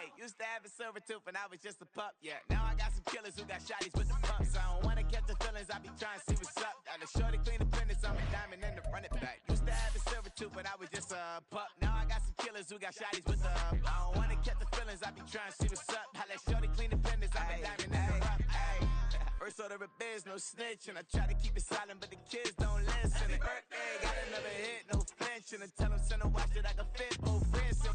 Hey, used to have a silver tooth when I was just a pup, yeah. Now I got some killers who got shotties with the pumps. I don't wanna catch the feelings, I be trying to see what's up. Got a shorty clean the finish, I'm a diamond in the run it back. Used to have a silver tooth when I was just a pup. Now I got some killers who got shotties with the I don't wanna catch the feelings, I be trying to see what's up. I let shorty clean the finish, I'm a diamond in the rough. First order of biz, no snitch, and I try to keep it silent, but the kids don't listen. And birthday, got another hit, no flinch, and I tell them send a watch that I can fit, oh fancy.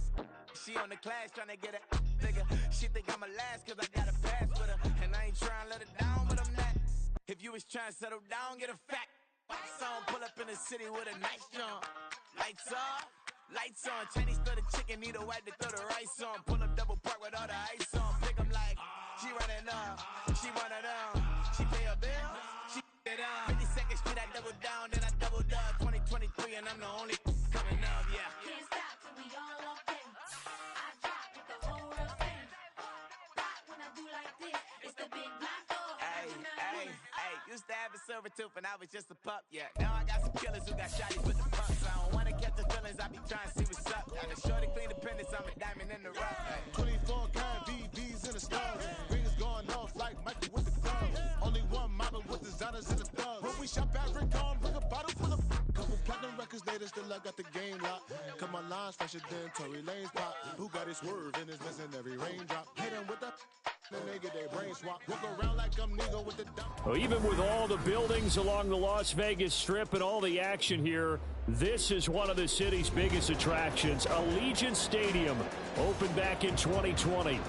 She on the class trying to get a nigga. She think I'm a last cause I got a pass with her, and I ain't trying to let her down, but I'm not. If you was trying to settle down, get a fact. Song pull up in the city with a nice jump. Lights off, lights on. Chinese throw the chicken, need a wipe to throw the rice on. Pull up double park with all the ice on. Pick 'em like, she running up, she running up. She pay her bill, she it up. 52nd Street, I double down, then I doubled up. 2023, and I'm the only coming up, yeah. Can't stop till we all up in. I drop with the whole world spin. Rock when I do like this, it's the big black dog. Hey, used to have a silver tooth when I was just a pup, yeah. Now I got some killers who got shotties with the pumps. I don't wanna catch the feelings, I be trying to see what's up. Got a shorty clean the pendants, I'm a diamond in the rough. Hey. 24 karat VVs in the stars. Rings going off like Michael with the thumbs. Only one model with designers in the thugs. When we shop at Rick on, bring a bottle full of couple platinum records later, still I got the game locked. Cut my lines fresher than Tory Lane's pop. Who got his swerve and is missing every raindrop. Hit him with the then they get their brain swap. Walk around like I'm nigga with the dump. Well, even with all the buildings along the Las Vegas Strip and all the action here, this is one of the city's biggest attractions. Allegiant Stadium opened back in 2020.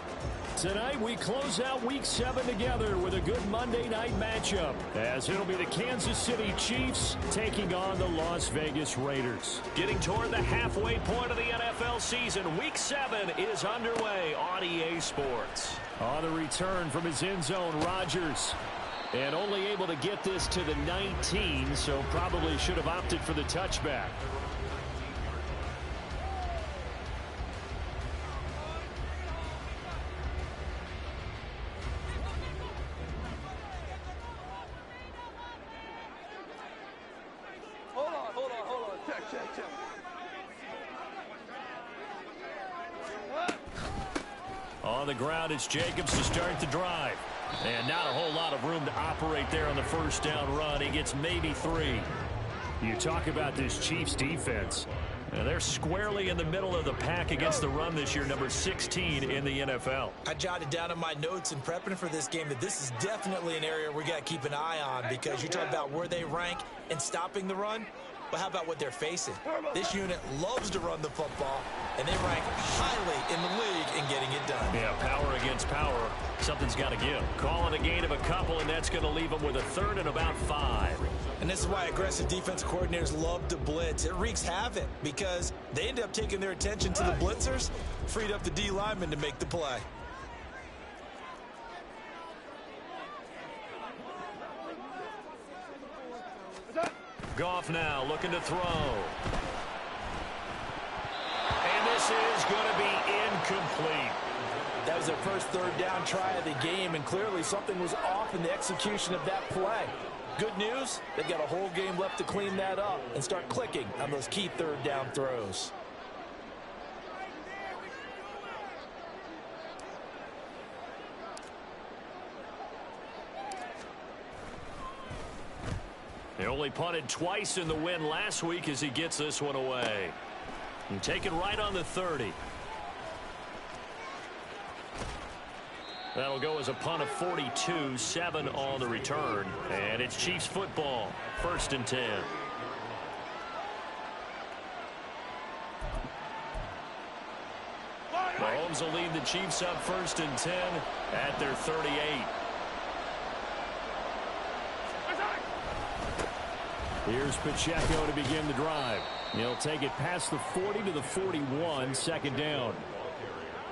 Tonight we close out Week 7 together with a good Monday night matchup, as it'll be the Kansas City Chiefs taking on the Las Vegas Raiders. Getting toward the halfway point of the NFL season, Week 7 is underway on EA Sports. On the return from his end zone, Rodgers. And only able to get this to the 19, so probably should have opted for the touchback. Hold on. Check. On the ground, it's Jacobs to start the drive. And not a whole lot of room to operate there on the first down run. He gets maybe 3. You talk about this Chiefs defense. And they're squarely in the middle of the pack against the run this year, number 16 in the NFL. I jotted down in my notes in prepping for this game that this is definitely an area we got to keep an eye on, because you talk about where they rank in stopping the run. But how about what they're facing? This unit loves to run the football, and they rank highly in the league in getting it done. Yeah, power against power. Something's got to give. Calling a gain of a couple, and that's going to leave them with a third and about 5. And this is why aggressive defensive coordinators love to blitz. It wreaks havoc because they end up taking their attention to the blitzers, freed up the D lineman to make the play. Goff now looking to throw. And this is going to be incomplete. That was their first third down try of the game, and clearly something was off in the execution of that play. Good news, they've got a whole game left to clean that up and start clicking on those key third down throws. They only punted twice in the win last week as he gets this one away. And taken right on the 30. That'll go as a punt of 42, 7 on the return. And it's Chiefs football, 1st and 10. Mahomes will lead the Chiefs up 1st and 10 at their 38. Here's Pacheco to begin the drive. He'll take it past the 40 to the 41, 2nd down.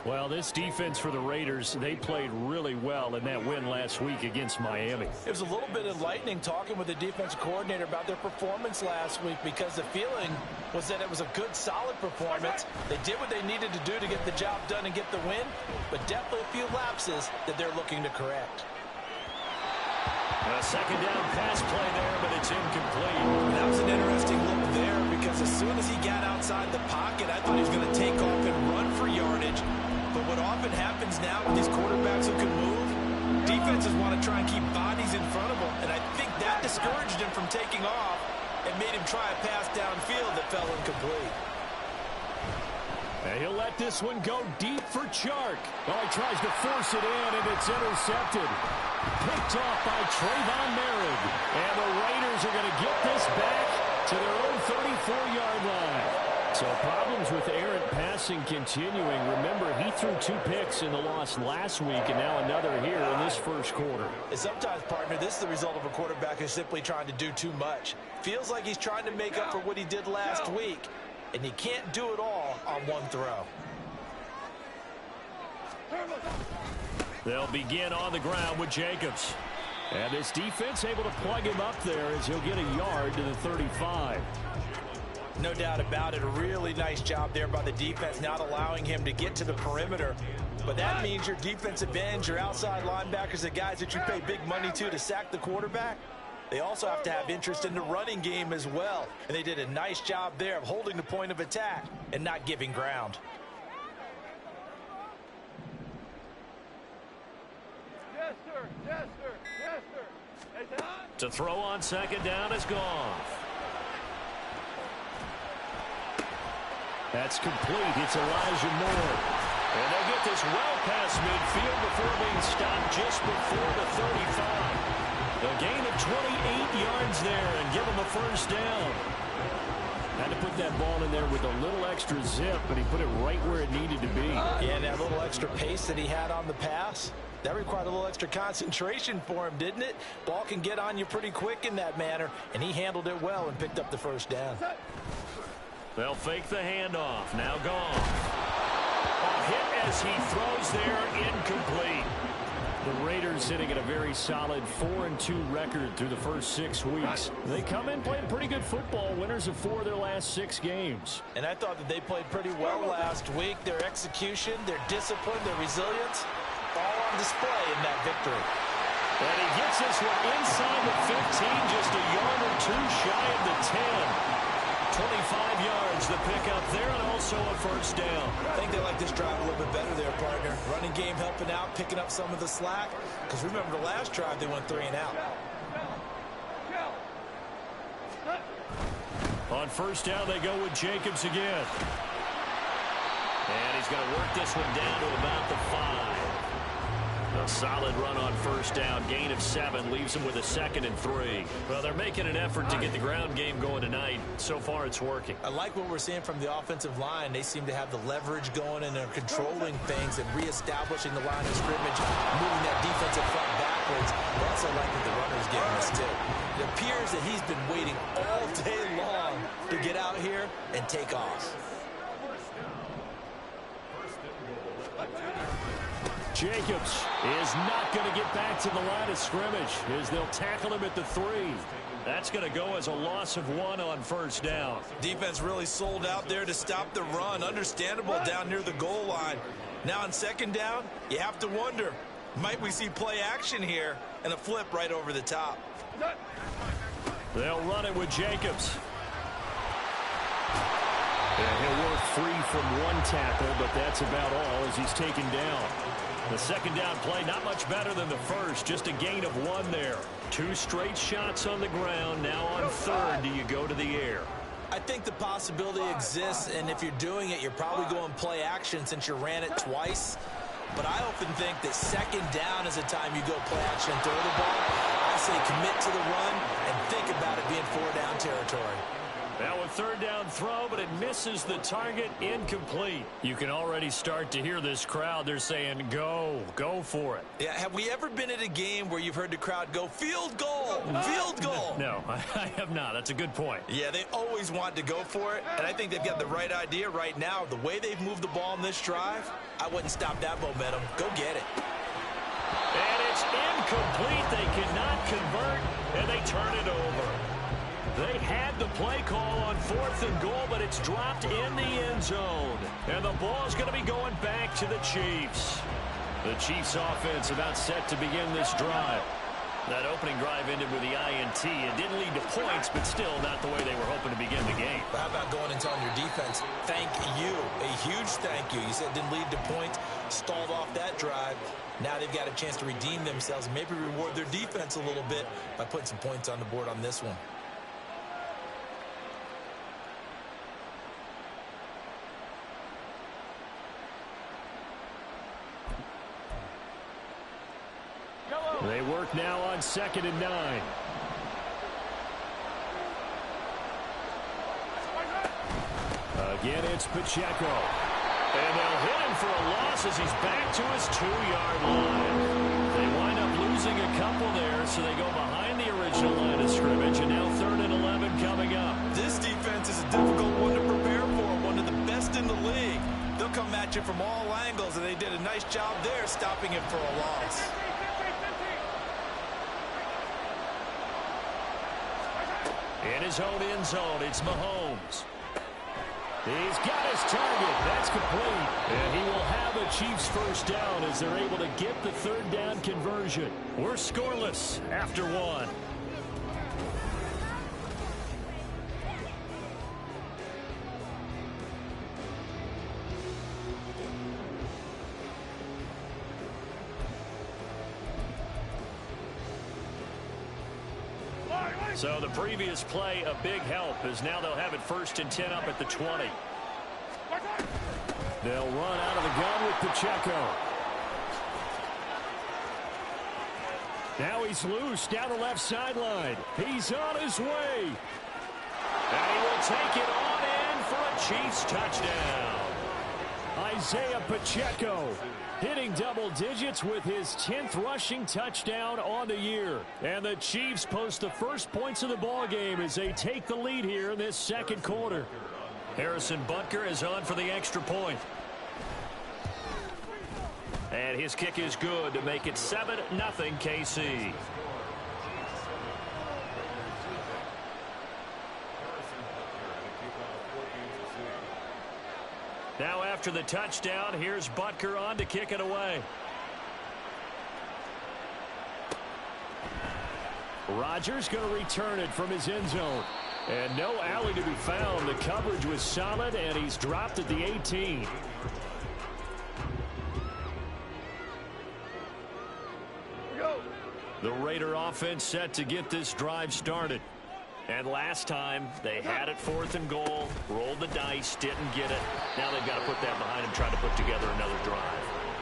Well, this defense for the Raiders, they played really well in that win last week against Miami. It was a little bit enlightening talking with the defensive coordinator about their performance last week, because the feeling was that it was a good, solid performance. They did what they needed to do to get the job done and get the win, but definitely a few lapses that they're looking to correct. A 2nd down pass play there, but it's incomplete. That was an interesting look there, because as soon as he got outside the pocket, I thought he was going to take off and run for yardage. But But what often happens now with these quarterbacks who can move, defenses want to try and keep bodies in front of them, and I think that discouraged him from taking off and made him try a pass downfield that fell incomplete. And he'll let this one go deep for Chark. Oh, he tries to force it in, and it's intercepted. Picked off by Trayvon Merritt. And the Raiders are going to get this back to their own 34-yard line. So problems with errant passing continuing. Remember, he threw 2 picks in the loss last week, and now another here in this first quarter. And sometimes, partner, this is the result of a quarterback who's simply trying to do too much. Feels like he's trying to make up for what he did last week, and he can't do it all on one throw. They'll begin on the ground with Jacobs. And this defense able to plug him up there as he'll get a yard to the 35. No doubt about it. A really nice job there by the defense, not allowing him to get to the perimeter. But that means your defensive ends, your outside linebackers, the guys that you pay big money to sack the quarterback, they also have to have interest in the running game as well. And they did a nice job there of holding the point of attack and not giving ground. Yes, sir. Yes, sir. Yes, sir. Hey, To throw on second down is gone. That's complete. It's Elijah Moore. And they'll get this well past midfield before being stopped just before the 35. A gain of 28 yards there and give him a first down. Had to put that ball in there with a little extra zip, but he put it right where it needed to be. Yeah, and that little extra pace that he had on the pass, that required a little extra concentration for him, didn't it? Ball can get on you pretty quick in that manner, and he handled it well and picked up the first down. They'll fake the handoff. Now gone. A hit as he throws there, incomplete. The Raiders sitting at a very solid 4-2 record through the first 6 weeks. They come in playing pretty good football, winners of 4 of their last 6 games. And I thought that they played pretty well last week. Their execution, their discipline, their resilience, all on display in that victory. And he gets this one inside the 15, just a yard or 2 shy of the 10. 25 yards the pickup there, and also a first down. I think they like this drive a little bit better there, partner. Running game helping out, picking up some of the slack. Because remember the last drive, they went 3 and out. On first down, they go with Jacobs again. And he's going to work this one down to about the 5. A solid run on first down. Gain of 7 leaves him with a 2nd and 3. Well, they're making an effort to get the ground game going tonight. So far, it's working. I like what we're seeing from the offensive line. They seem to have the leverage going and they're controlling things and reestablishing the line of scrimmage, moving that defensive front backwards. I also like that the runner's getting this too. It appears that he's been waiting all day long to get out here and take off. Jacobs is not going to get back to the line of scrimmage as they'll tackle him at the 3. That's going to go as a loss of 1 on first down. Defense really sold out there to stop the run. Understandable down near the goal line. Now on second down, you have to wonder, might we see play action here and a flip right over the top? They'll run it with Jacobs. And he'll work free from 1 tackle, but that's about all as he's taken down. The second down play, not much better than the first, just a gain of 1 there. 2 straight shots on the ground. Now on third, do you go to the air? I think the possibility exists, and if you're doing it, you're probably going play action since you ran it twice. But I often think that second down is the time you go play action and throw the ball. I say commit to the run and think about it being 4-down territory. Now a third down throw, but it misses the target, incomplete. You can already start to hear this crowd. They're saying, go for it. Yeah, have we ever been at a game where you've heard the crowd go, field goal, field goal? No, I have not. That's a good point. Yeah, they always want to go for it, and I think they've got the right idea right now. The way they've moved the ball in this drive, I wouldn't stop that momentum. Go get it. And it's incomplete. They cannot convert, and they turn it over. They had the play call on 4th and goal, but it's dropped in the end zone. And the ball's going to be going back to the Chiefs. The Chiefs offense about set to begin this drive. That opening drive ended with the INT. It didn't lead to points, but still not the way they were hoping to begin the game. But how about going and telling your defense, thank you, a huge thank you. You said it didn't lead to points, stalled off that drive. Now they've got a chance to redeem themselves and maybe reward their defense a little bit by putting some points on the board on this one. They work now on 2nd and 9. Again, it's Pacheco. And they'll hit him for a loss as he's back to his 2-yard line. They wind up losing a couple there, so they go behind the original line of scrimmage, and now 3rd and 11 coming up. This defense is a difficult one to prepare for, one of the best in the league. They'll come at you from all angles, and they did a nice job there stopping him for a loss. In his own end zone, it's Mahomes. He's got his target. That's complete. And he will have a Chiefs first down as they're able to get the 3rd down conversion. We're scoreless after 1. So the previous play, a big help, as now they'll have it 1st and 10 up at the 20. They'll run out of the gun with Pacheco. Now he's loose down the left sideline. He's on his way. And he will take it on in for a Chiefs touchdown. Isaiah Pacheco hitting double digits with his 10th rushing touchdown on the year. And the Chiefs post the first points of the ball game as they take the lead here in this 2nd quarter. Harrison Butker is on for the extra point. And his kick is good to make it 7-0 KC. Now after the touchdown, here's Butker on to kick it away. Rodgers going to return it from his end zone. And no alley to be found. The coverage was solid, and he's dropped at the 18. The Raider offense set to get this drive started. And last time, they had it 4th and goal, rolled the dice, didn't get it. Now they've got to put that behind them, try to put together another drive.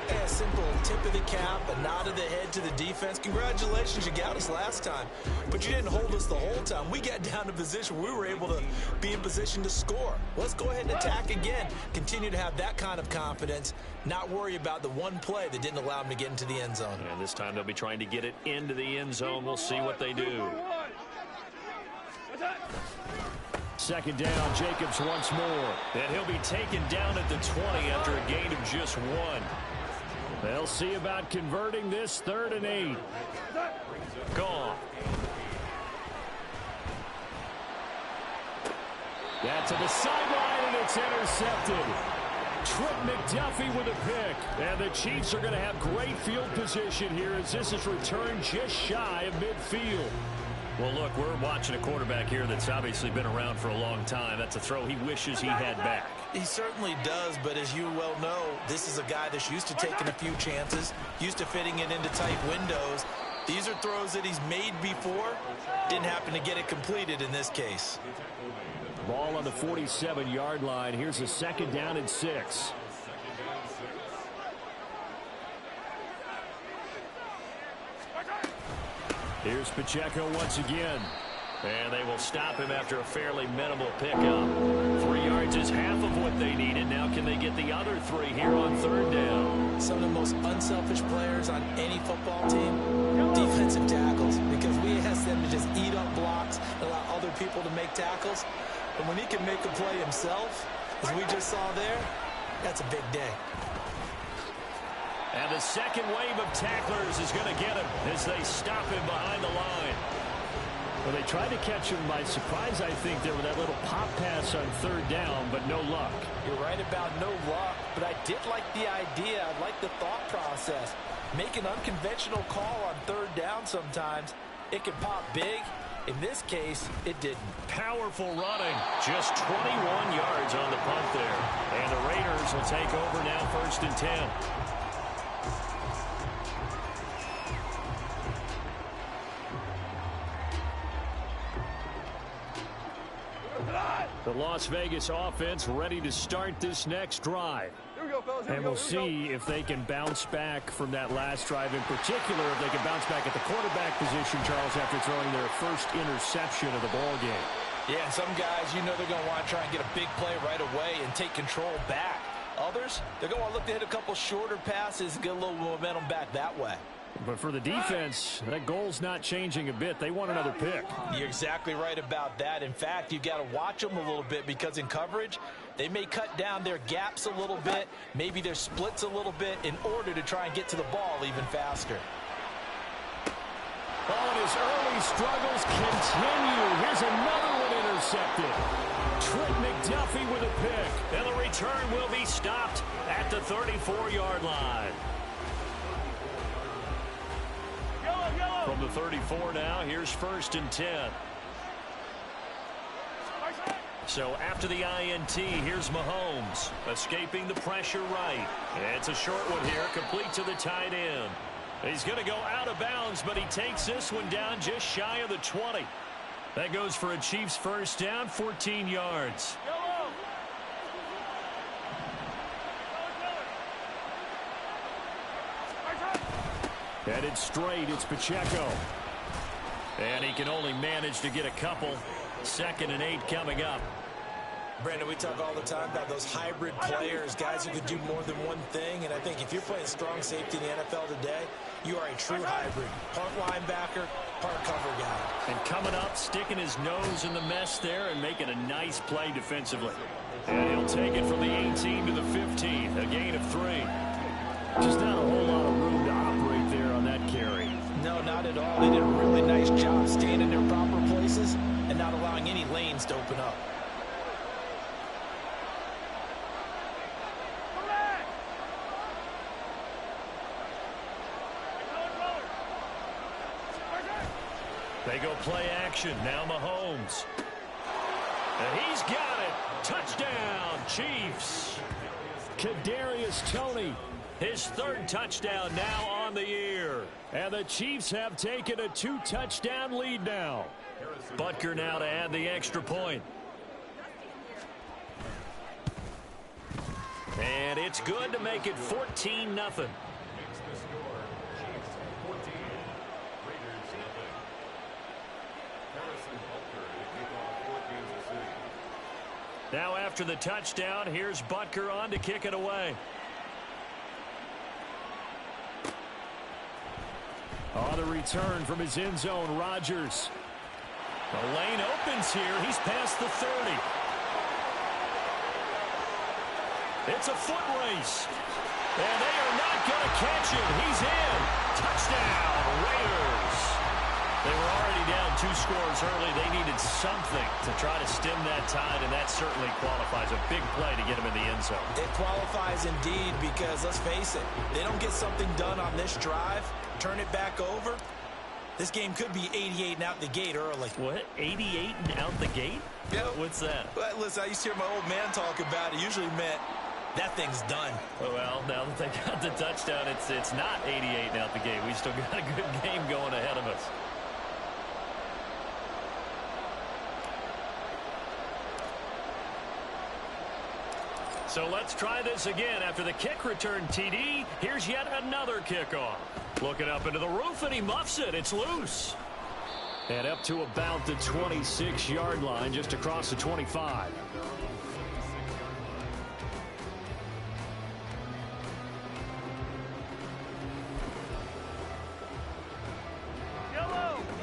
A simple tip of the cap, a nod of the head to the defense. Congratulations, you got us last time. But you didn't hold us the whole time. We got down to position where we were able to be in position to score. Let's go ahead and attack again. Continue to have that kind of confidence, not worry about the one play that didn't allow them to get into the end zone. And this time they'll be trying to get it into the end zone. We'll see what they do. 2nd down, Jacobs once more. And he'll be taken down at the 20 after a gain of just 1. They'll see about converting this 3rd and 8. Gone. That's to the sideline, and it's intercepted. Trent McDuffie with a pick. And the Chiefs are going to have great field position here as this is returned just shy of midfield. Well, look, we're watching a quarterback here that's obviously been around for a long time. That's a throw he wishes he had back. He certainly does, but as you well know, this is a guy that's used to taking a few chances, used to fitting it into tight windows. These are throws that he's made before. Didn't happen to get it completed in this case. Ball on the 47-yard line. Here's a 2nd down and 6. Here's Pacheco once again. And they will stop him after a fairly minimal pickup. 3 yards is half of what they needed. Now can they get the other 3 here on 3rd down? Some of the most unselfish players on any football team, defensive tackles, because we ask them to just eat up blocks, allow other people to make tackles. And when he can make a play himself, as we just saw there, that's a big day. And the second wave of tacklers is going to get him as they stop him behind the line. Well, they tried to catch him by surprise, I think, there with that little pop pass on 3rd down, but no luck. You're right about no luck, but I did like the idea. I like the thought process. Make an unconventional call on third down sometimes. It can pop big. In this case, it didn't. Powerful running. Just 21 yards on the punt there. And the Raiders will take over now, 1st and 10. The Las Vegas offense ready to start this next drive. Here we go, fellas. And we'll see if they can bounce back from that last drive. In particular, if they can bounce back at the quarterback position, Charles, after throwing their first interception of the ball game. Yeah, some guys, you know they're going to want to try and get a big play right away and take control back. Others, they're going to look to hit a couple shorter passes and get a little momentum back that way. But for the defense, that goal's not changing a bit. They want another pick. You're exactly right about that. In fact, you've got to watch them a little bit because in coverage, they may cut down their gaps a little bit, maybe their splits a little bit in order to try and get to the ball even faster. Oh, and his early struggles continue. Here's another one intercepted. Trent McDuffie with a pick. And the return will be stopped at the 34-yard line. From the 34 now, here's 1st and 10. So after the INT, here's Mahomes, escaping the pressure right. It's a short one here, complete to the tight end. He's going to go out of bounds, but he takes this one down just shy of the 20. That goes for a Chiefs first down, 14 yards. Headed straight, it's Pacheco. And he can only manage to get a couple. 2nd and 8 coming up. Brandon, we talk all the time about those hybrid players, guys who could do more than one thing. And I think if you're playing strong safety in the NFL today, you are a true hybrid. Part linebacker, part cover guy. And coming up, sticking his nose in the mess there and making a nice play defensively. And he'll take it from the 18 to the 15, a gain of 3. Just not a whole lot of room to operate there on that carry. No, not at all. They did a really nice job staying in their proper places and not allowing any lanes to open up. They go play action. Now Mahomes. And he's got it. Touchdown, Chiefs. Kadarius Toney. His 3rd touchdown now on the year. And the Chiefs have taken a 2-touchdown lead now. Butker now to add the extra point. And it's good to make it 14-0. Now after the touchdown, here's Butker on to kick it away. On the return from his end zone, Rodgers. The lane opens here. He's past the 30. It's a foot race. And they are not going to catch him. He's in. Touchdown, Raiders. They were already down 2 scores early. They needed something to try to stem that tide, and that certainly qualifies. A big play to get him in the end zone. It qualifies indeed because, let's face it, they don't get something done on this drive, turn it back over, this game could be 88 and out the gate early. What? 88 and out the gate? Yeah. What's that? Well, listen, I used to hear my old man talk about it. Usually meant that thing's done. Well, now that they got the touchdown, it's not 88 and out the gate. We still got a good game going ahead of us. So let's try this again. After the kick return TD, here's yet another kickoff. Looking up into the roof, and he muffs it. It's loose. And up to about the 26-yard line, just across the 25.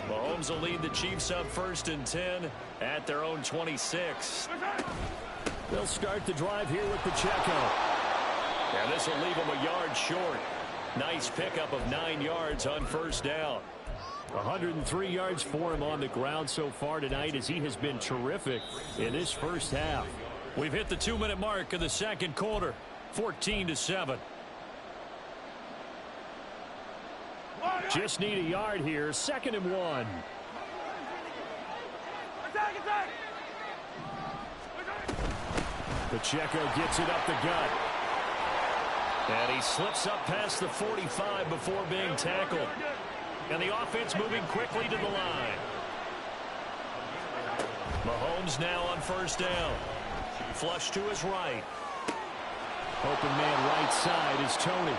Mahomes will lead the Chiefs up 1st and 10 at their own 26. They'll start the drive here with Pacheco. And this will leave him a yard short. Nice pickup of 9 yards on 1st down. 103 yards for him on the ground so far tonight as he has been terrific in this first half. We've hit the 2-minute mark of the 2nd quarter. 14-7. Just need a yard here. 2nd and 1. Pacheco gets it up the gut. And he slips up past the 45 before being tackled. And the offense moving quickly to the line. Mahomes now on 1st down. Flush to his right. Open man right side is Tony.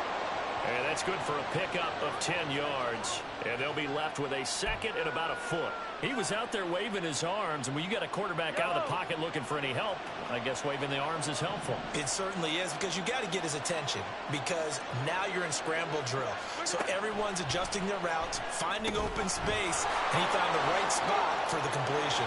And that's good for a pickup of 10 yards. And they'll be left with a 2nd and about a foot. He was out there waving his arms, and when you got a quarterback out of the pocket looking for any help, I guess waving the arms is helpful. It certainly is, because you got to get his attention, because now you're in scramble drill. So everyone's adjusting their routes, finding open space, and he found the right spot for the completion.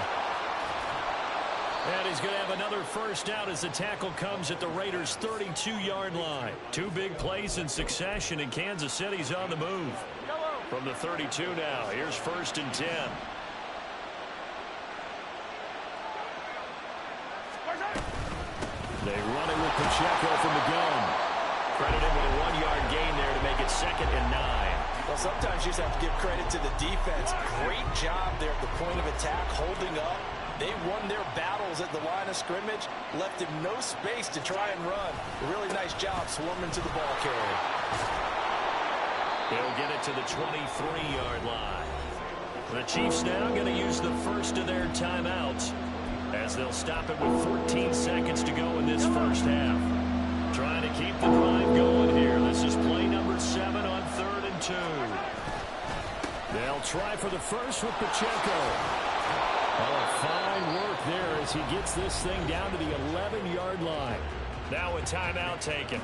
And he's going to have another 1st down as the tackle comes at the Raiders' 32-yard line. 2 big plays in succession, and Kansas City's on the move. From the 32 now, here's 1st and 10. They run it with Pacheco from the gun. Credited with a 1-yard gain there to make it 2nd and 9. Well, sometimes you just have to give credit to the defense. Great job there at the point of attack, holding up. They won their battles at the line of scrimmage, left him no space to try and run. A really nice job swarming to the ball carrier. They'll get it to the 23-yard line. The Chiefs now going to use the first of their timeouts as they'll stop it with 14 seconds to go in this 1st half. Trying to keep the drive going here. This is play number 7 on 3rd and 2. They'll try for the first with Pacheco. Well, fine work there as he gets this thing down to the 11-yard line. Now a timeout taken.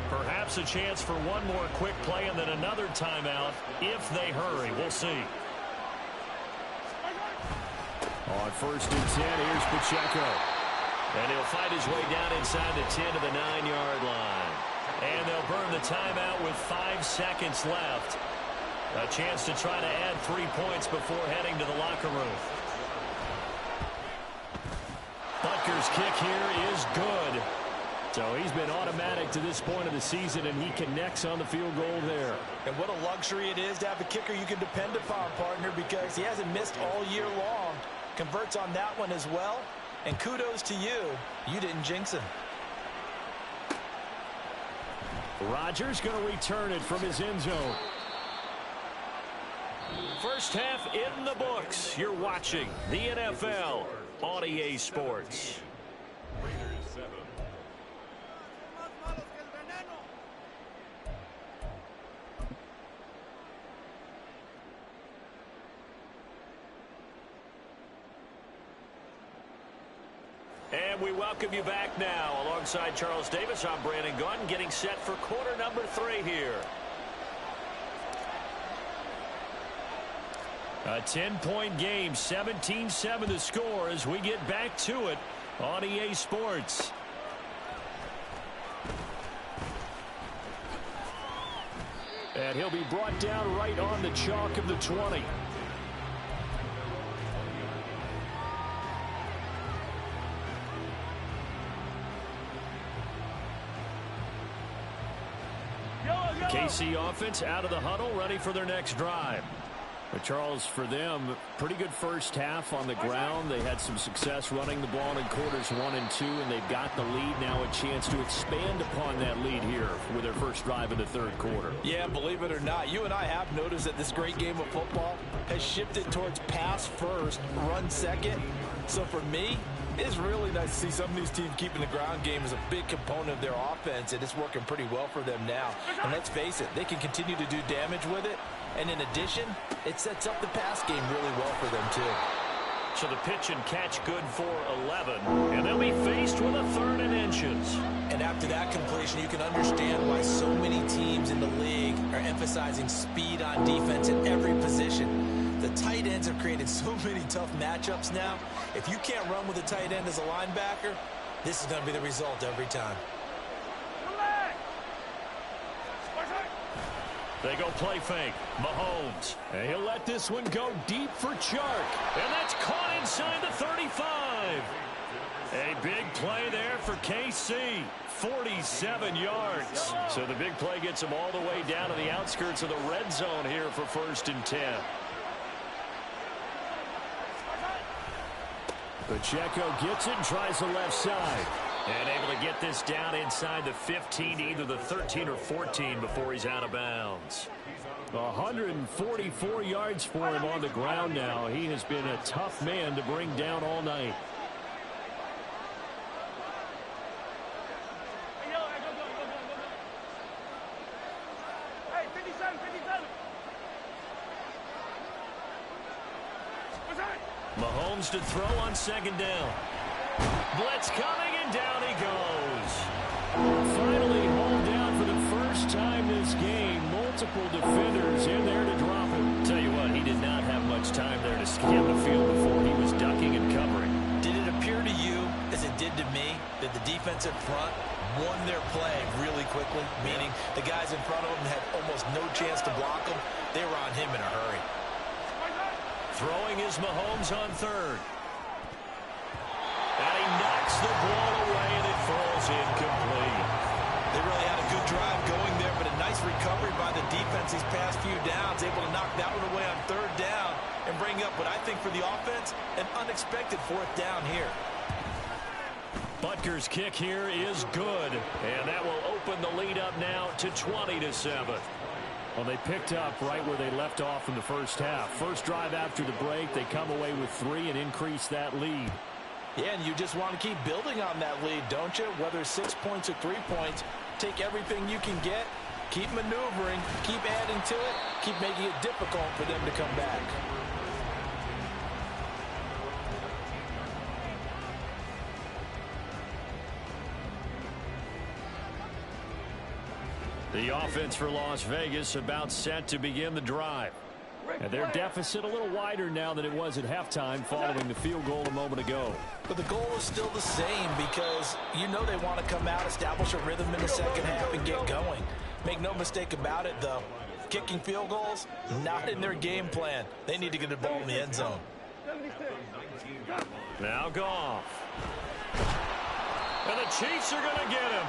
Perhaps a chance for one more quick play and then another timeout if they hurry. We'll see. On 1st and 10, here's Pacheco. And he'll fight his way down inside the 10 to the 9-yard line. And they'll burn the timeout with 5 seconds left. A chance to try to add 3 points before heading to the locker room. Butker's kick here is good. So he's been automatic to this point of the season, and he connects on the field goal there. And what a luxury it is to have a kicker you can depend upon, partner, because he hasn't missed all year long. Converts on that one as well. And kudos to you. You didn't jinx him. Rodgers going to return it from his end zone. First half in the books. You're watching the NFL on EA Sports. And we welcome you back now. Alongside Charles Davis, I'm Brandon Gaudin, getting set for quarter number 3 here. A 10-point game, 17-7 the score as we get back to it on EA Sports. And he'll be brought down right on the chalk of the 20. KC offense out of the huddle, ready for their next drive. But Charles, for them, pretty good first half on the ground. They had some success running the ball in quarters 1 and 2, and they've got the lead now, a chance to expand upon that lead here with their first drive in the third quarter. Yeah, believe it or not, you and I have noticed that this great game of football has shifted towards pass first, run second. So for me, it's really nice to see some of these teams keeping the ground game as a big component of their offense, and it's working pretty well for them now. And let's face it, they can continue to do damage with it. And in addition, it sets up the pass game really well for them, too. So the pitch and catch good for 11. And they'll be faced with a 3rd and inches. And after that completion, you can understand why so many teams in the league are emphasizing speed on defense at every position. The tight ends have created so many tough matchups now. If you can't run with a tight end as a linebacker, this is going to be the result every time. They go play fake. Mahomes. And he'll let this one go deep for Chark. And that's caught inside the 35. A big play there for KC. 47 yards. So the big play gets him all the way down to the outskirts of the red zone here for 1st and 10. Pacheco gets it and tries the left side. And able to get this down inside the 15, either the 13 or 14 before he's out of bounds. 144 yards for him on the ground now. He has been a tough man to bring down all night. Mahomes to throw on 2nd down. Blitz coming, and down he goes. Finally hauled down for the first time this game. Multiple defenders in there to drop him. Tell you what, he did not have much time there to skim the field before he was ducking and covering. Did it appear to you, as it did to me, that the defensive front won their play really quickly? Meaning the guys in front of him had almost no chance to block him. They were on him in a hurry. Throwing is Mahomes on 3rd. And he knocks the ball away, and it falls incomplete. They really had a good drive going there, but a nice recovery by the defense these past few downs, able to knock that one away on 3rd down and bring up what I think for the offense, an unexpected 4th down here. Butker's kick here is good, and that will open the lead up now to 20-7. Well, they picked up right where they left off in the first half. First drive after the break, they come away with 3 and increase that lead. Yeah, and you just want to keep building on that lead, don't you? Whether it's 6 points or 3 points, take everything you can get, keep maneuvering, keep adding to it, keep making it difficult for them to come back. The offense for Las Vegas about set to begin the drive. And their deficit a little wider now than it was at halftime following the field goal a moment ago. But the goal is still the same because you know they want to come out, establish a rhythm in the second half, and get going. Make no mistake about it, though. Kicking field goals, not in their game plan. They need to get the ball in the end zone. Now Goff. And the Chiefs are going to get him.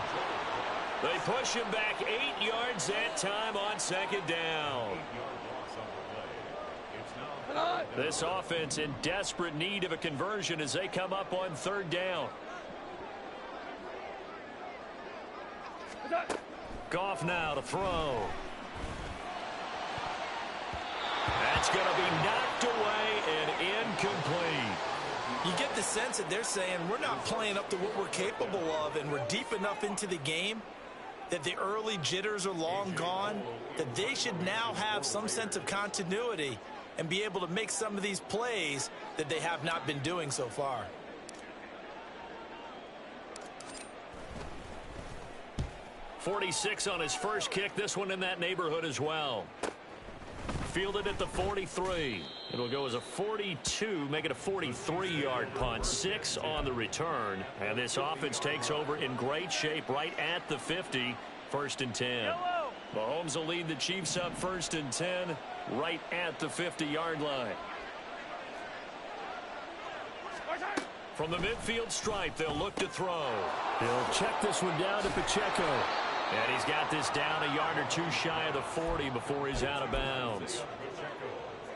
They push him back 8 yards that time on 2nd down. This offense in desperate need of a conversion as they come up on 3rd down. Goff now to throw. That's going to be knocked away and incomplete. You get the sense that they're saying we're not playing up to what we're capable of, and we're deep enough into the game that the early jitters are long gone, that they should now have some sense of continuity and be able to make some of these plays that they have not been doing so far. .46 on his first kick. This one in that neighborhood as well. Fielded at the 43. It'll go as a 42, make it a 43-yard punt. 6 on the return. And this offense takes over in great shape right at the 50. 1st and 10. Mahomes will lead the Chiefs up 1st and 10 right at the 50-yard line. From the midfield stripe, they'll look to throw. He'll check this one down to Pacheco. And he's got this down a yard or 2 shy of the 40 before he's out of bounds.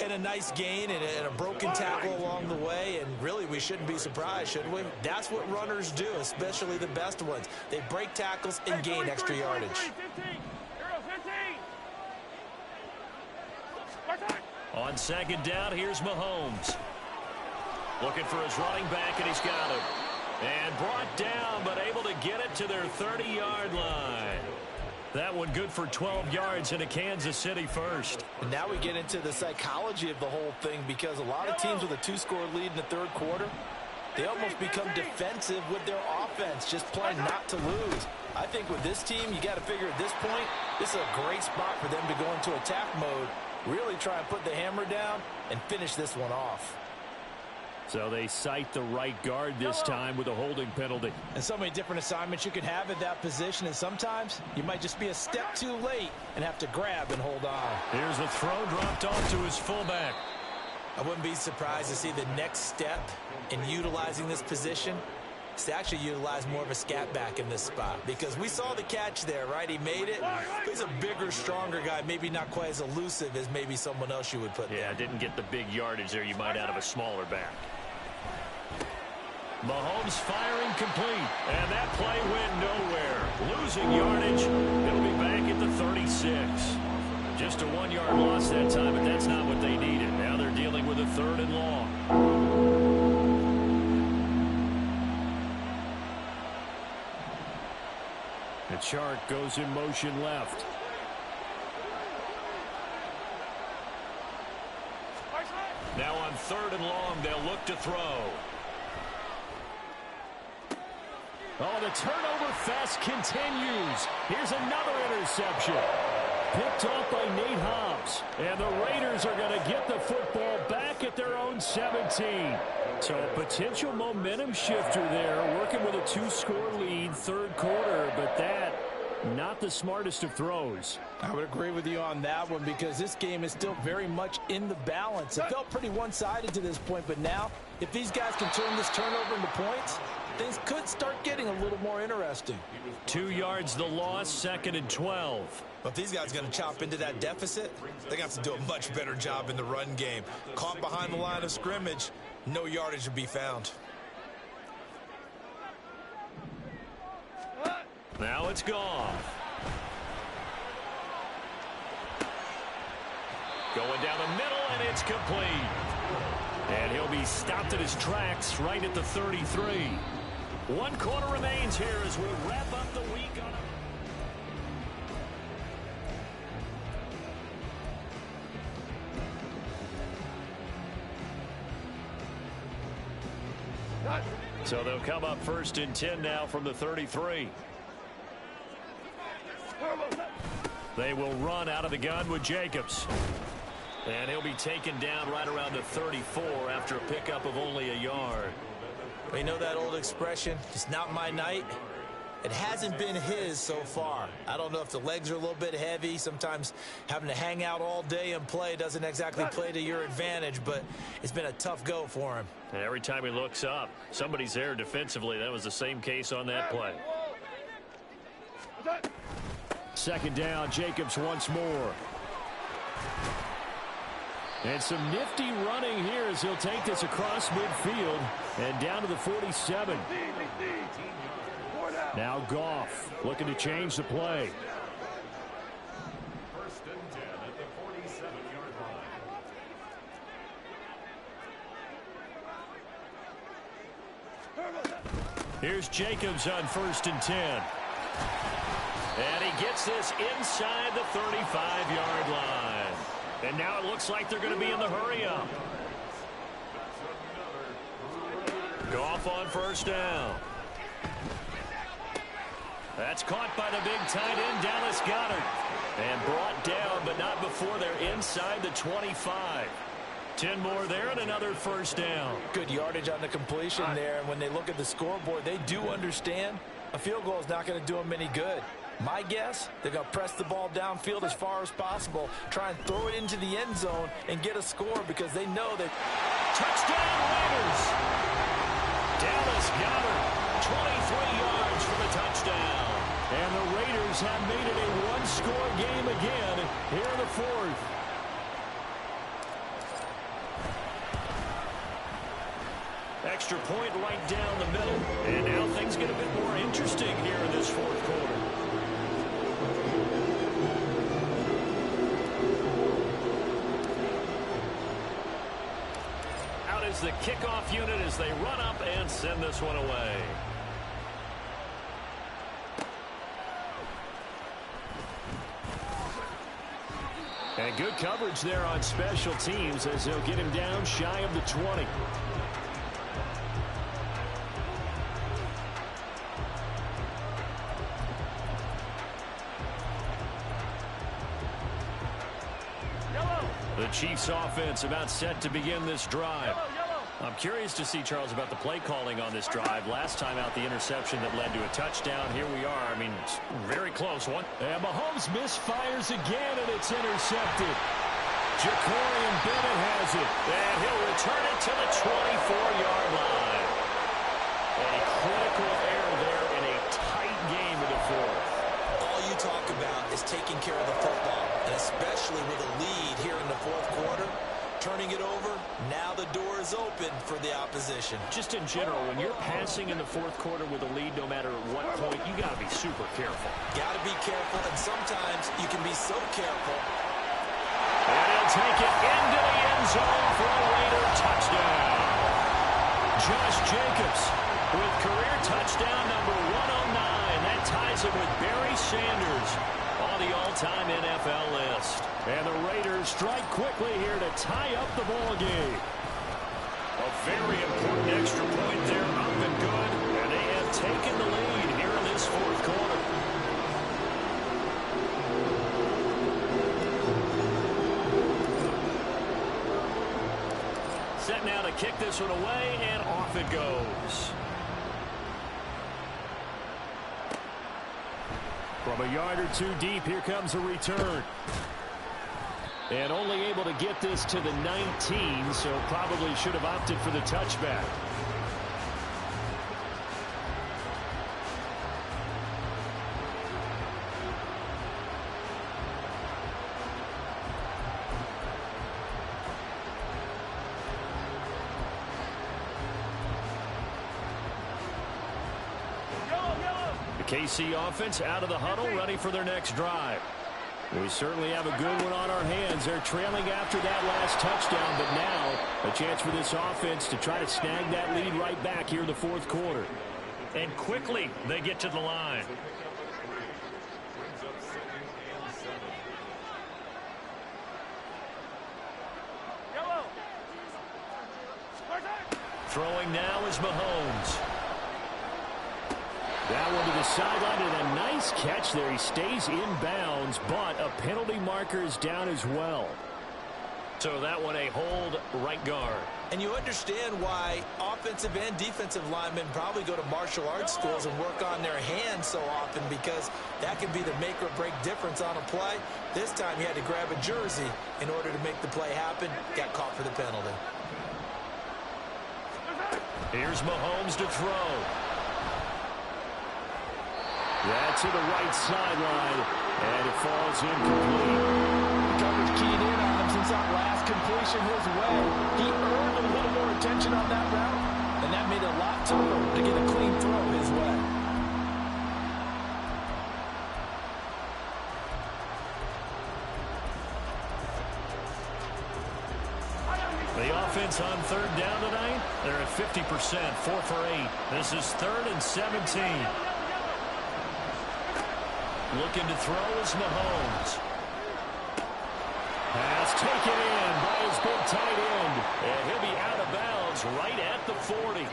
And a nice gain and a broken tackle along the way, and really we shouldn't be surprised, should we? That's what runners do, especially the best ones. They break tackles and gain extra yardage. On 2nd down, here's Mahomes. Looking for his running back, and he's got him. And brought down, but able to get it to their 30-yard line. That one good for 12 yards in a Kansas City first. And now we get into the psychology of the whole thing, because a lot of teams with a 2-score lead in the 3rd quarter, they almost become defensive with their offense, just playing not to lose. I think with this team, you got to figure at this point, this is a great spot for them to go into attack mode, really try and put the hammer down and finish this one off. So they cite the right guard this time with a holding penalty. And so many different assignments you can have at that position, and sometimes you might just be a step too late and have to grab and hold on. Here's a throw dropped off to his fullback. I wouldn't be surprised to see the next step in utilizing this position to actually utilize more of a scat back in this spot, because we saw the catch there, right? He made it. He's a bigger, stronger guy, maybe not quite as elusive as maybe someone else you would put there. Yeah, didn't get the big yardage there you might out of a smaller back. Mahomes firing complete, and that play went nowhere. Losing yardage, it'll be back at the 36. Just a 1-yard loss that time, but that's not what they needed. Now they're dealing with a 3rd and long. The chart goes in motion left. Now on 3rd and long, they'll look to throw. Oh, the turnover fest continues. Here's another interception. Picked off by Nate Hobbs. And the Raiders are going to get the football back at their own 17. So a potential momentum shifter there, working with a 2-score lead, 3rd quarter, but that, not the smartest of throws. I would agree with you on that one, because this game is still very much in the balance. It felt pretty one-sided to this point, but now, if these guys can turn this turnover into points, things could start getting a little more interesting. 2 yards the loss, 2nd and 12. But if these guys are going to chop into that deficit, they're going to have to do a much better job in the run game. Caught behind the line of scrimmage, no yardage to be found. Now it's gone. Going down the middle, and it's complete. And he'll be stopped at his tracks right at the 33. 1 quarter remains here as we wrap up the week on a... So they'll come up 1st and 10 now from the 33. They will run out of the gun with Jacobs. And he'll be taken down right around the 34 after a pickup of only a yard. You know that old expression, it's not my night? It hasn't been his so far. I don't know if the legs are a little bit heavy. Sometimes having to hang out all day and play doesn't exactly play to your advantage, but it's been a tough go for him. And every time he looks up, somebody's there defensively. That was the same case on that play. 2nd down, Jacobs once more. And some nifty running here as he'll take this across midfield and down to the 47. Now Goff looking to change the play. 1st and 10 at the 47-yard line. Here's Jacobs on 1st and 10. And he gets this inside the 35-yard line. And now it looks like they're going to be in the hurry-up. Goff on 1st down. That's caught by the big tight end, Dallas Goedert. And brought down, but not before they're inside the 25. 10 more there and another 1st down. Good yardage on the completion there. And when they look at the scoreboard, they do understand a field goal is not going to do them any good. My guess, they're going to press the ball downfield as far as possible, try and throw it into the end zone and get a score, because they know that... Touchdown Raiders! Dallas Goedert, 23 yards for the touchdown. And the Raiders have made it a 1-score game again here in the 4th. Extra point right down the middle. And now things get a bit more interesting here in this 4th quarter. Out is the kickoff unit as they run up and send this one away. And good coverage there on special teams as they'll get him down shy of the 20. The Chiefs offense about set to begin this drive. I'm curious to see, Charles, about the play calling on this drive. Last time out, the interception that led to a touchdown. Here we are. I mean, it's very close. One. And Mahomes misfires again, and it's intercepted. Jacorian Bennett has it. And he'll return it to the 24-yard line. A critical fourth. All you talk about is taking care of the football, and especially with a lead here in the fourth quarter. Turning it over, now the door is open for the opposition. Just in general, when you're passing in the fourth quarter with a lead, no matter at what point, you got to be super careful. Got to be careful, and sometimes you can be so careful. And he'll take it into the end zone for a Raider touchdown. Josh Jacobs with career touchdown number 109. That ties him with Barry Sanders on the all-time NFL list. And the Raiders strike quickly here to tie up the ball game. A very important extra point there, up and good. And they have taken the lead here in this fourth quarter. Set now to kick this one away, and off it goes. From a yard or two deep, here comes a return. And only able to get this to the 19, so probably should have opted for the touchback. The KC offense out of the huddle, ready for their next drive. We certainly have a good one on our hands. They're trailing after that last touchdown, but now a chance for this offense to try to snag that lead right back here in the fourth quarter. And quickly they get to the line. Throwing now is Mahomes. That one to the sideline, and a nice catch there. He stays in bounds, but a penalty marker is down as well. So that one a hold right guard. And you understand why offensive and defensive linemen probably go to martial arts schools and work on their hands so often, because that can be the make or break difference on a play. This time he had to grab a jersey in order to make the play happen. Got caught for the penalty. Here's Mahomes to throw. That's to the right sideline, and it falls incomplete. The coverage keyed in on him since that last completion his way. He earned a little more attention on that route, and that made it a lot tougher to get a clean throw his way. The offense on third down tonight, they're at 50%, 4 for 8. This is 3rd and 17. Looking to throw is Mahomes. Pass taken in by his big tight end. And he'll be out of bounds right at the 40.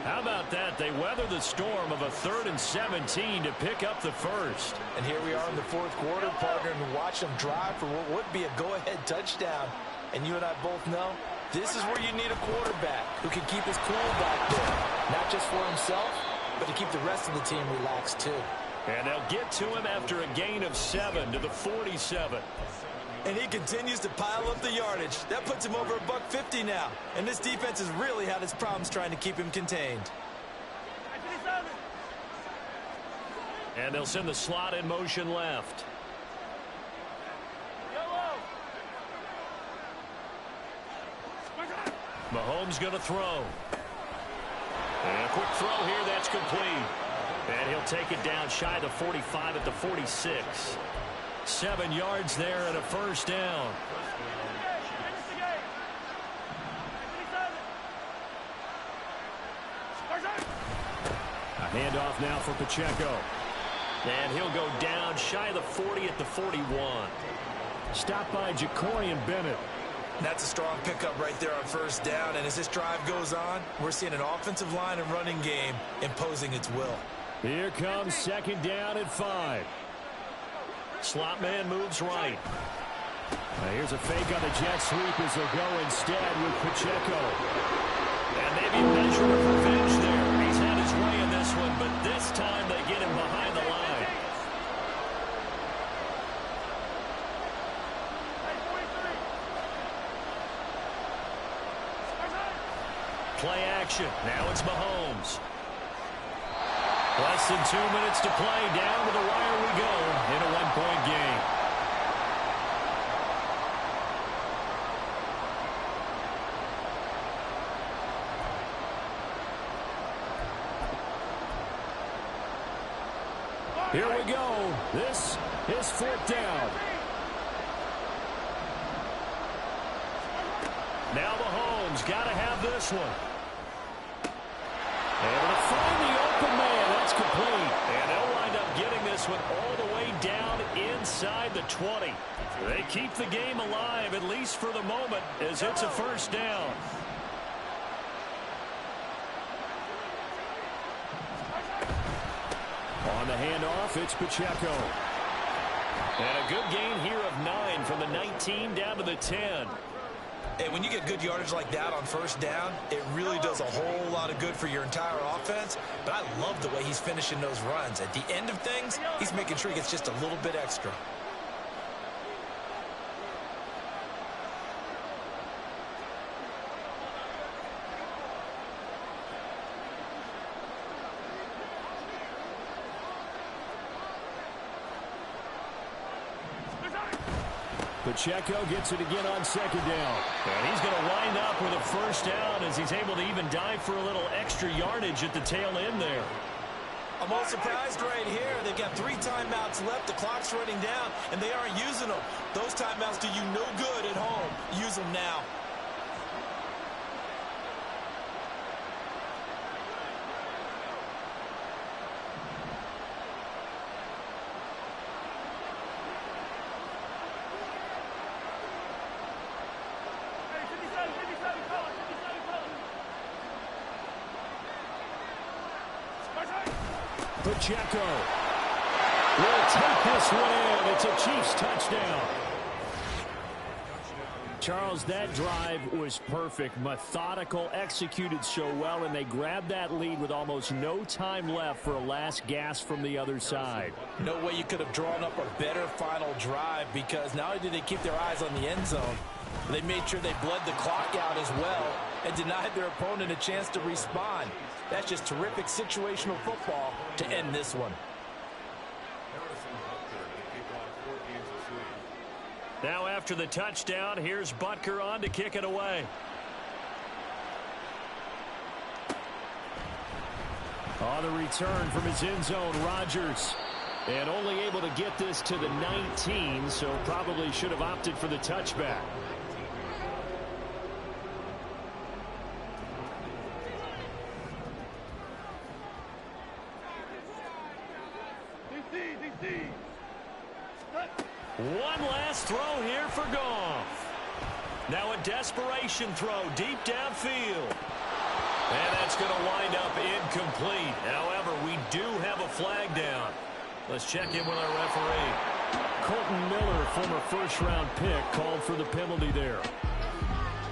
How about that? They weather the storm of a 3rd and 17 to pick up the first. And here we are in the fourth quarter, partner, and watch them drive for what would be a go-ahead touchdown. And you and I both know this is where you need a quarterback who can keep his cool back there. Not just for himself, but to keep the rest of the team relaxed too. And they'll get to him after a gain of 7 to the 47. And he continues to pile up the yardage. That puts him over $150 now. And this defense has really had its problems trying to keep him contained. And they'll send the slot in motion left. Mahomes going to throw. And a quick throw here, that's complete. And he'll take it down shy of the 45 at the 46. 7 yards there and a first down. A handoff now for Pacheco. And he'll go down shy of the 40 at the 41. Stopped by Jacorian Bennett. That's a strong pickup right there on first down. And as this drive goes on, we're seeing an offensive line and running game imposing its will. Here comes 2nd down and 5. Slot man moves right. Now here's a fake on the jet sweep as they'll go instead with Pacheco. And maybe measure of revenge there. He's had his way in this one, but this time they get him behind the line. Play action. Now it's Mahomes. Less than 2 minutes to play. Down to the wire we go in a one-point game. Here we go. This is fourth down. Now Mahomes got to have this one. Able to find the open man. That's complete. And they'll wind up getting this one all the way down inside the 20. They keep the game alive, at least for the moment, as it's a first down. On the handoff, it's Pacheco. And a good gain here of 9 from the 19 down to the 10. Hey, when you get good yardage like that on first down, it really does a whole lot of good for your entire offense. But I love the way he's finishing those runs. At the end of things, he's making sure he gets just a little bit extra. Pacheco gets it again on second down. And he's going to wind up with a first down as he's able to even dive for a little extra yardage at the tail end there. I'm all surprised right here. They've got 3 timeouts left. The clock's running down, and they aren't using them. Those timeouts do you no good at home. Use them now. Pacheco will take this one in. It's a Chiefs touchdown. Charles, that drive was perfect. Methodical, executed so well, and they grabbed that lead with almost no time left for a last gasp from the other side. No way you could have drawn up a better final drive, because not only did they keep their eyes on the end zone, they made sure they bled the clock out as well and denied their opponent a chance to respond. That's just terrific situational football to end this one. Now after the touchdown, here's Butker on to kick it away. On the return from his end zone, Rodgers. And only able to get this to the 19, so probably should have opted for the touchback. One last throw here for Goff. Now a desperation throw deep downfield. And that's going to wind up incomplete. However, we do have a flag down. Let's check in with our referee. Colton Miller, former first-round pick, called for the penalty there.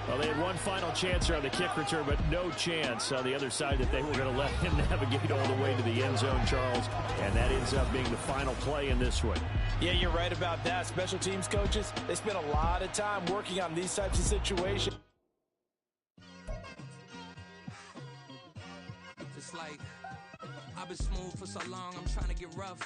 Well, they had one final chance here on the kick return, but no chance on the other side that they were going to let him navigate all the way to the end zone, Charles. And that ends up being the final play in this one. Yeah, you're right about that. Special teams coaches, they spend a lot of time working on these types of situations. It's like, I've been smooth for so long, I'm trying to get rough.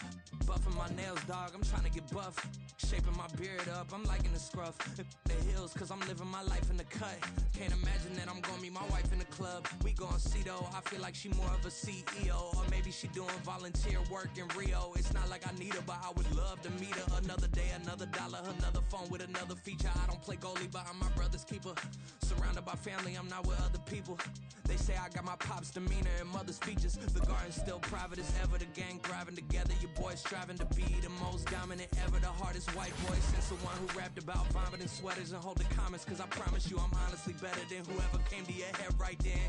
Buffing my nails, dog, I'm trying to get buff. Shaping my beard up, I'm liking the scruff. The hills, cause I'm living my life in the cut. Can't imagine that I'm gonna meet my wife in the club. We gon' see though, I feel like she more of a CEO. Or maybe she doing volunteer work in Rio. It's not like I need her, but I would love to meet her. Another day, another dollar, another phone with another feature. I don't play goalie, but I'm my brother's keeper. Surrounded by family, I'm not with other people. They say I got my pop's demeanor and mother's features. The garden's still private as ever, the gang thriving together. Your boys striving to be the most dominant ever. The hardest white boy since the one who rapped about vomiting sweaters and hold the comments. Cause I promise you I'm honestly better than whoever came to your head right then.